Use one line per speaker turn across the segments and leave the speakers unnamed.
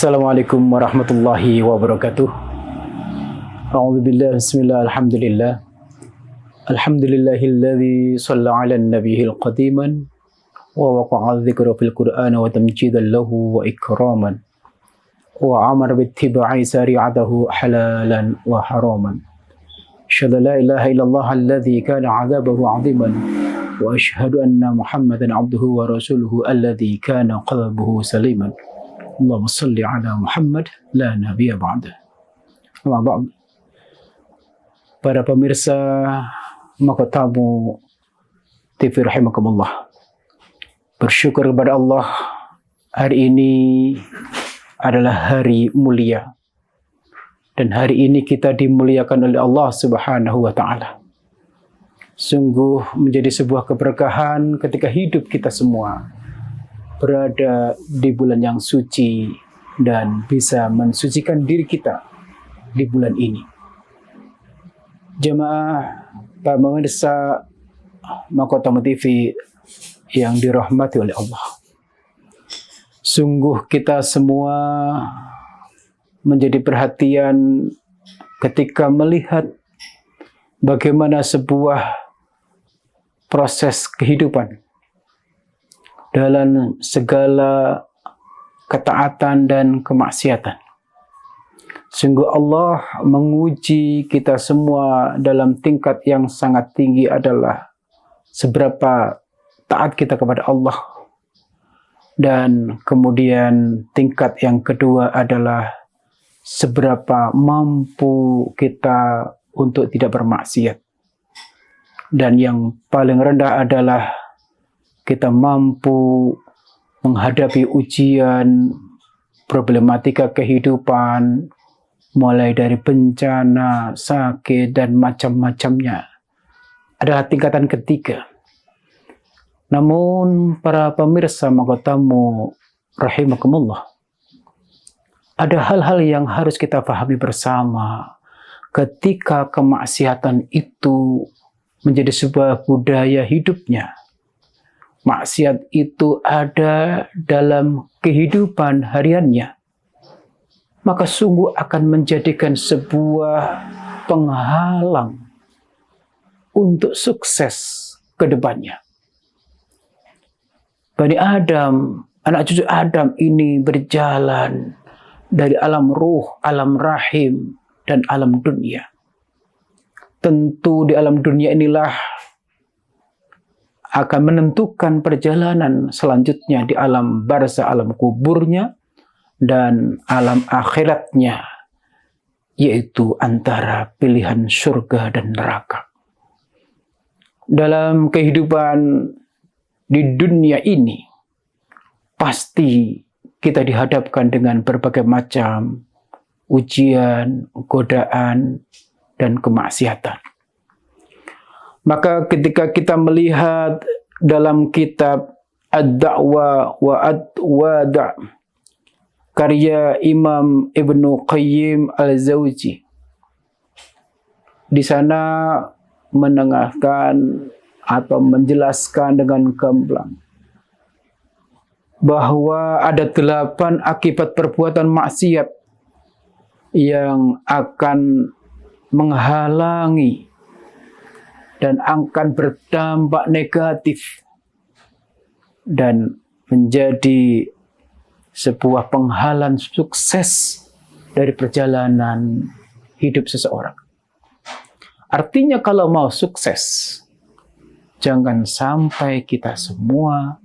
Assalamualaikum warahmatullahi wabarakatuh. A'udzubillah, bismillah, alhamdulillah. Alhamdulillahilladzi shalla 'alan nabiyil qadiman wa waqa'a dzikra fil qur'an wa tamjidan lahu wa ikraman wa amara bittiba'i sari'atahu halalan wa haraman. Asyhadu la ilaha illallah alladzi kana 'adzabahu 'aziman wa asyhadu anna Muhammadan 'abduhu wa rasuluhu alladzi kana qalbuhu saliman. Allahumma salli ala Muhammad la nabiyya ba'da. Amma ba'd. Para pemirsa Makotamu TV rahimakumullah. Bersyukur kepada Allah, hari ini adalah hari mulia. Dan hari ini kita dimuliakan oleh Allah Subhanahu wa taala. Sungguh menjadi sebuah keberkahan ketika hidup kita semua berada di bulan yang suci dan bisa mensucikan diri kita di bulan ini. Jemaah para pemirsa Makotamu TV yang dirahmati oleh Allah. Sungguh kita semua menjadi perhatian ketika melihat bagaimana sebuah proses kehidupan dalam segala ketaatan dan kemaksiatan. Sungguh Allah menguji kita semua dalam tingkat yang sangat tinggi adalah seberapa taat kita kepada Allah. Dan kemudian tingkat yang kedua adalah seberapa mampu kita untuk tidak bermaksiat. Dan yang paling rendah adalah kita mampu menghadapi ujian, problematika kehidupan, mulai dari bencana, sakit, dan macam-macamnya. Adalah tingkatan ketiga. Namun, para pemirsa Makotamu rahimakumullah, ada hal-hal yang harus kita pahami bersama ketika kemaksiatan itu menjadi sebuah budaya hidupnya. Maksiat itu ada dalam kehidupan hariannya, maka sungguh akan menjadikan sebuah penghalang untuk sukses ke depannya. Bani Adam, anak cucu Adam ini berjalan dari alam ruh, alam rahim, dan alam dunia. Tentu di alam dunia inilah akan menentukan perjalanan selanjutnya di alam barzah, alam kuburnya, dan alam akhiratnya, yaitu antara pilihan surga dan neraka. Dalam kehidupan di dunia ini, pasti kita dihadapkan dengan berbagai macam ujian, godaan, dan kemaksiatan. Maka ketika kita melihat dalam kitab Ad-Da'wa wa Ad-Wada' karya Imam Ibnu Qayyim Al-Jauzi, di sana menengahkan atau menjelaskan dengan gamblang bahwa ada 8 akibat perbuatan maksiat yang akan menghalangi dan akan berdampak negatif dan menjadi sebuah penghalang sukses dari perjalanan hidup seseorang. Artinya kalau mau sukses, jangan sampai kita semua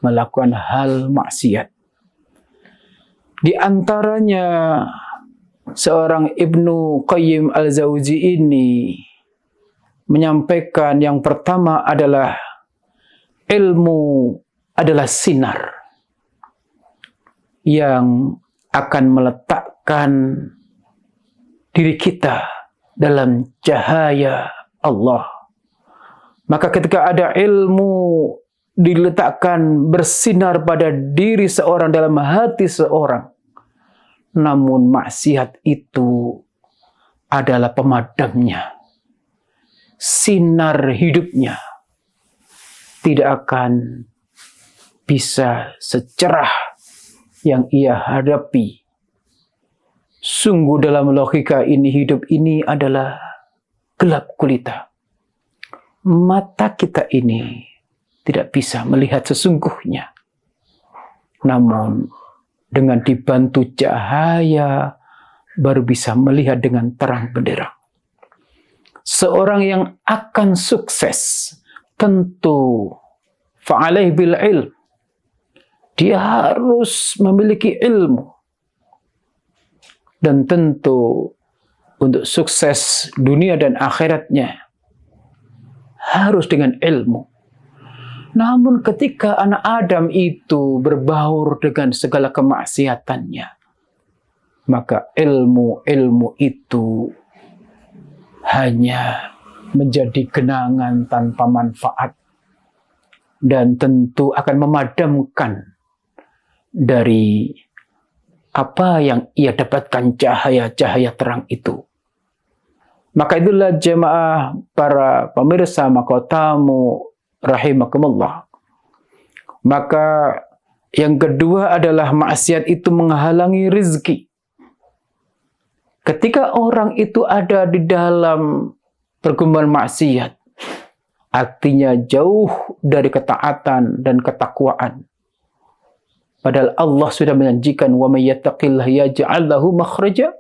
melakukan hal maksiat. Di antaranya seorang Ibnu Qayyim Al-Jauzi ini menyampaikan yang pertama adalah ilmu adalah sinar yang akan meletakkan diri kita dalam cahaya Allah. Maka ketika ada ilmu diletakkan bersinar pada diri seorang, dalam hati seorang, namun maksiat itu adalah pemadamnya, sinar hidupnya tidak akan bisa secerah yang ia hadapi Sungguh dalam logika ini, hidup ini adalah gelap gulita. Mata kita ini tidak bisa melihat sesungguhnya. Namun dengan dibantu cahaya baru bisa melihat dengan terang benderang. Seorang yang akan sukses tentu fa'alaih bil ilm. Dia harus memiliki ilmu. Dan tentu untuk sukses dunia dan akhiratnya harus dengan ilmu. Namun ketika anak Adam itu berbaur dengan segala kemaksiatannya, maka ilmu itu hanya menjadi genangan tanpa manfaat dan tentu akan memadamkan dari apa yang ia dapatkan cahaya-cahaya terang itu. Maka itulah jemaah para pemirsa Makotamu rahimakumullah. Maka yang kedua adalah maksiat itu menghalangi rezeki. Ketika orang itu ada di dalam pergumulan maksiat, artinya jauh dari ketaatan dan ketakwaan. Padahal Allah sudah menjanjikan wa may yattaqillaha yaj'al lahu makhraja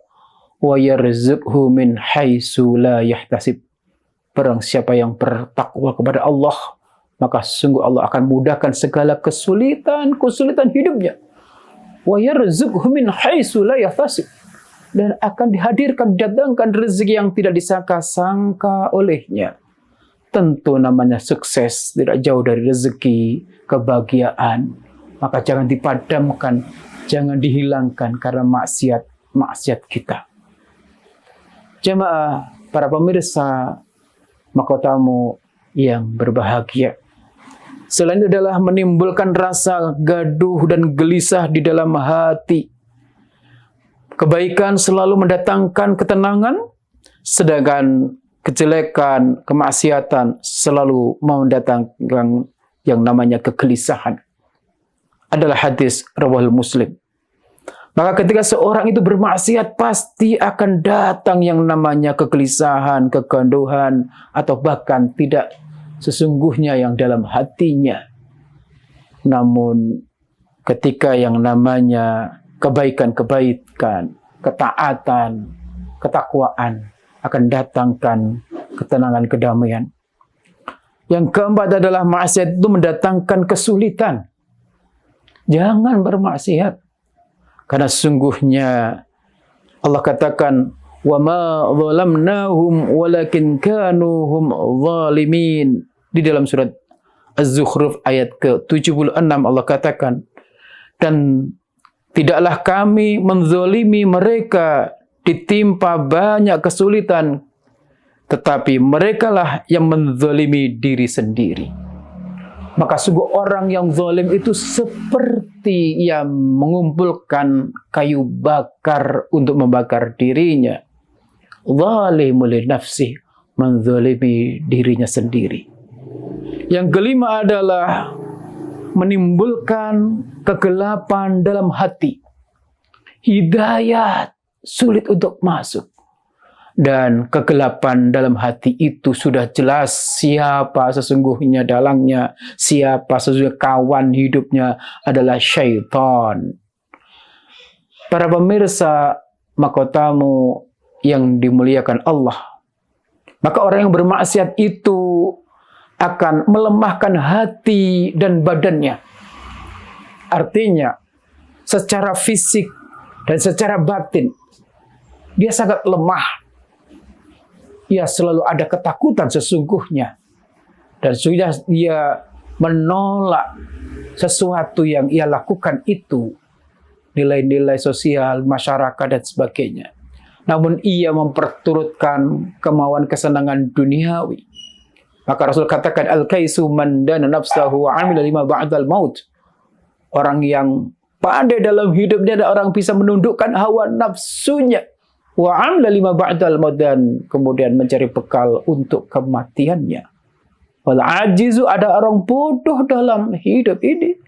wa yarzuqhu min haitsu la yahtasib. Barang siapa yang bertakwa kepada Allah, maka sungguh Allah akan mudahkan segala kesulitan hidupnya. Wa yarzuqhu min haitsu la yahtasib. Dan akan dihadirkan, didatangkan rezeki yang tidak disangka-sangka olehnya. Tentu namanya sukses tidak jauh dari rezeki, kebahagiaan. Maka jangan dipadamkan, jangan dihilangkan karena maksiat kita. Jemaah, para pemirsa Makotamu yang berbahagia. Selain itu adalah menimbulkan rasa gaduh dan gelisah di dalam hati. Kebaikan selalu mendatangkan ketenangan, sedangkan kejelekan, kemaksiatan selalu mendatangkan yang namanya kegelisahan. Adalah hadis riwayat Muslim. Maka ketika seorang itu bermaksiat, pasti akan datang yang namanya kegelisahan, keganduhan, atau bahkan tidak sesungguhnya yang dalam hatinya. Namun ketika yang namanya kebaikan, ketaatan, ketakwaan akan datangkan ketenangan, kedamaian. Yang keempat adalah maksiat itu mendatangkan kesulitan. Jangan bermaksiat. Karena sungguhnya Allah katakan, wa ma zalamnahum walakin kanu hum zalimin. Di dalam surat Az-Zukhruf ayat ke-76 Allah katakan, dan tidaklah kami menzalimi mereka ditimpa banyak kesulitan, tetapi merekalah yang menzalimi diri sendiri. Maka sungguh orang yang zalim itu seperti yang mengumpulkan kayu bakar untuk membakar dirinya. Zalimul li nafsih, menzalimi dirinya sendiri. Yang kelima adalah menimbulkan kegelapan dalam hati. Hidayat sulit untuk masuk. Dan kegelapan dalam hati itu sudah jelas siapa sesungguhnya dalangnya, siapa sesungguhnya kawan hidupnya adalah syaitan. Para pemirsa Makotamu yang dimuliakan Allah, maka orang yang bermaksiat itu akan melemahkan hati dan badannya. Artinya, secara fisik dan secara batin, dia sangat lemah. Ia selalu ada ketakutan sesungguhnya. Dan sudah dia menolak sesuatu yang ia lakukan itu. Nilai-nilai sosial, masyarakat, dan sebagainya. Namun ia memperturutkan kemauan kesenangan duniawi. Maka Rasul katakan, Al-kaisu man dana nafsahu wa amila lima ba'dal maut. Orang yang pandai dalam hidupnya ada orang bisa menundukkan hawa nafsunya. Wa amla lima ba'dal maut, dan kemudian mencari bekal untuk kematiannya. Wal ajizu, ada orang bodoh dalam hidup ini.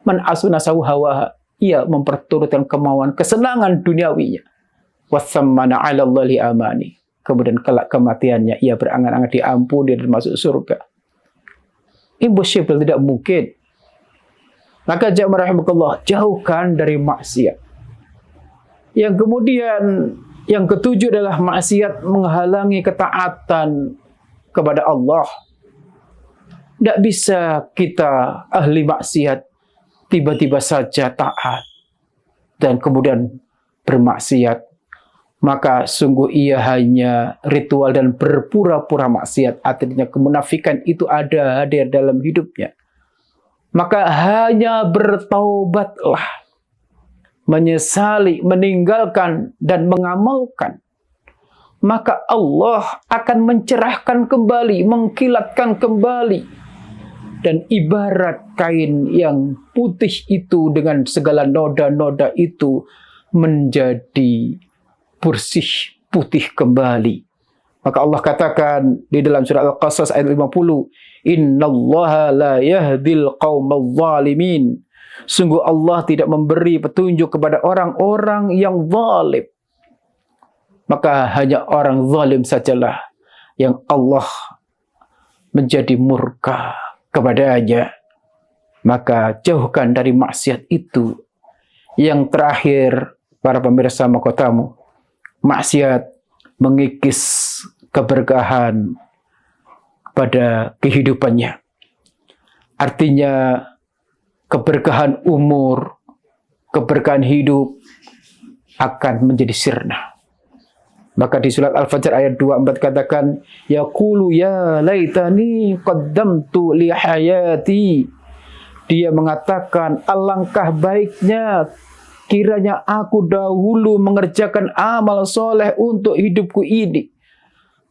Man asuna sawu hawa, ia memperturutkan kemauan kesenangan duniawinya. Wasammana 'ala Allahi amani. Kemudian kelak kematiannya ia berangan-angan diampuni dan masuk surga. Impossible, tidak mungkin. Maka jamaah rahimakumullah, jauhkan dari maksiat. Yang kemudian yang ketujuh adalah maksiat menghalangi ketaatan kepada Allah. Tidak bisa kita ahli maksiat tiba-tiba saja taat dan kemudian bermaksiat. Maka sungguh ia hanya ritual dan berpura-pura maksiat. Artinya kemunafikan itu ada hadir dalam hidupnya. Maka hanya bertaubatlah, menyesali, meninggalkan dan mengamalkan. Maka Allah akan mencerahkan kembali, mengkilatkan kembali. Dan ibarat kain yang putih itu dengan segala noda-noda itu menjadi bersih, putih kembali. Maka Allah katakan di dalam surah Al-Qasas ayat 50, Innallaha la yahdil qaumal zalimin. Sungguh Allah tidak memberi petunjuk kepada orang-orang yang zalim. Maka hanya orang zalim sajalah yang Allah menjadi murka kepadanya. Maka jauhkan dari maksiat itu. Yang terakhir, para pemirsa mahkotamu, maksiat mengikis keberkahan pada kehidupannya. Artinya keberkahan umur, keberkahan hidup akan menjadi sirna. Maka di surat Al-Fajr ayat 24 katakan, yaqulu ya laitani qaddamtu li hayati. Dia mengatakan, alangkah baiknya kiranya aku dahulu mengerjakan amal soleh untuk hidupku ini.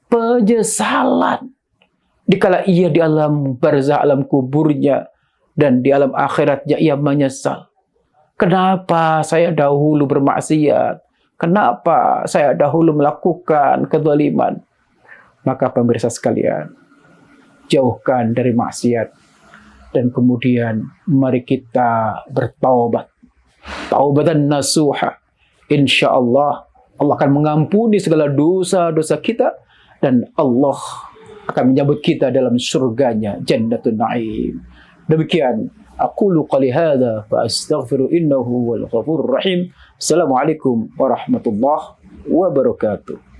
Penyesalan dikala ia di alam barzah, alam kuburnya, dan di alam akhiratnya ia menyesal. Kenapa saya dahulu bermaksiat? Kenapa saya dahulu melakukan kezaliman? Maka pemirsa sekalian, jauhkan dari maksiat. Dan kemudian mari kita bertaubat. Taubatan nasuha. Insya Allah akan mengampuni segala dosa-dosa kita. Dan Allah akan menyambut kita dalam surganya, Jannatun Na'im. Demikian. Aqulu qali hadha fa astaghfiru innahu wal ghafurur rahim. Assalamualaikum warahmatullahi wabarakatuh.